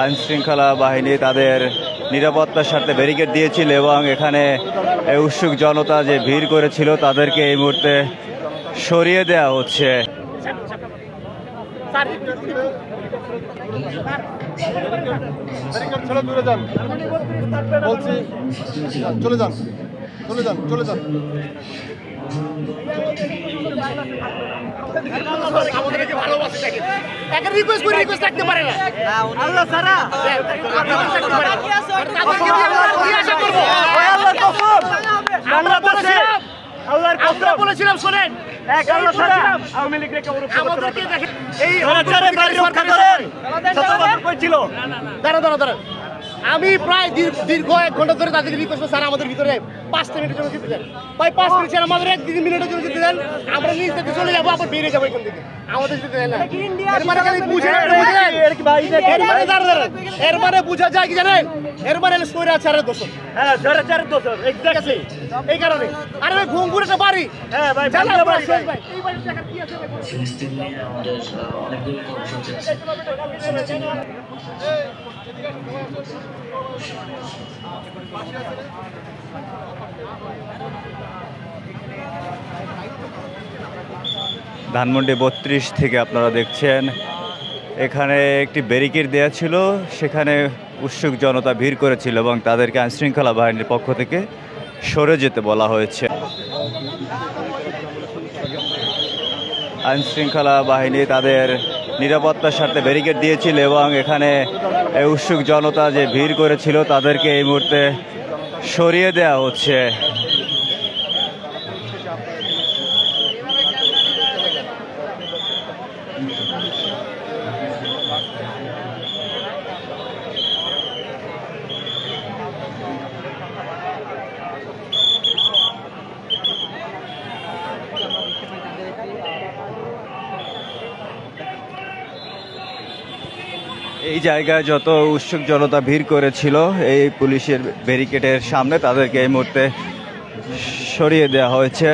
আইন শৃঙ্খলা বাহিনী তাদের নিরাপত্তার স্বার্থে ব্যারিকেড দিয়েছিল এবং এখানে উৎসুক জনতা যে ভিড় করেছিল তাদেরকে এই মুহূর্তে সরিয়ে দেওয়া হচ্ছে। চলে যান, চলে যান, চলে যান। আমাদেরকে ভালোবাসে দেখেন, একটা রিকোয়েস্ট করে রিকোয়েস্ট রাখতে পারে না। আল্লাহ সারা আমরা বলেছিলাম শোনেন, আওয়ামী লীগ আমাদেরকে দেখেন এই দাঁড়া আমি প্রায় দীর্ঘ 1 ঘন্টা ধরে তাদেরকে রিকোয়েস্ট স্যার আমাদের ভিতরে 5 মিনিটের জন্য যেতে দেন ভাই, 5 মিনিট স্যার আমাদের 1 মিনিটের জন্য যেতে দেন, আমরা নিজ থেকে চলে যাবো, আবার বেরিয়ে যাবো এখান থেকে, আমাদের যেতে দেন না। এর মানে খালি বুঝেন, এর মানে বুঝা যায় কি জানেন, এর মানে স্বৈরাচারের দোষ। হ্যাঁ স্বৈরাচারের দোষ এক্স্যাক্টলি, এই কারণে। আরে ভাই ঘুমপুর একটা বাড়ি, হ্যাঁ ভাই ভাই এই বাড়ির টাকা কি আছে ফিলিস্তিন নিয়ে আমাদের অনেকগুলো কর্মসূচি আছে। ধানমন্ডি 32 থেকে আপনারা দেখছেন, এখানে একটি ব্যারিকেড দেওয়া ছিল, সেখানে উৎসুক জনতা ভিড় করেছিল এবং তাদেরকে আইনশৃঙ্খলা বাহিনীর পক্ষ থেকে সরে যেতে বলা হয়েছে। আইনশৃঙ্খলা বাহিনী তাদের নিরাপত্তার স্বার্থে ব্যারিকেড দিয়েছিল এবং এখানে উৎসুক জনতা যে ভিড় করেছিল তাদেরকে এই মুহূর্তে সরিয়ে দেওয়া হচ্ছে। এই জায়গায় যত উৎসুক জনতা ভিড় করেছিল এই পুলিশের ব্যারিকেডের সামনে, তাদেরকে এই মুহূর্তে সরিয়ে দেওয়া হয়েছে।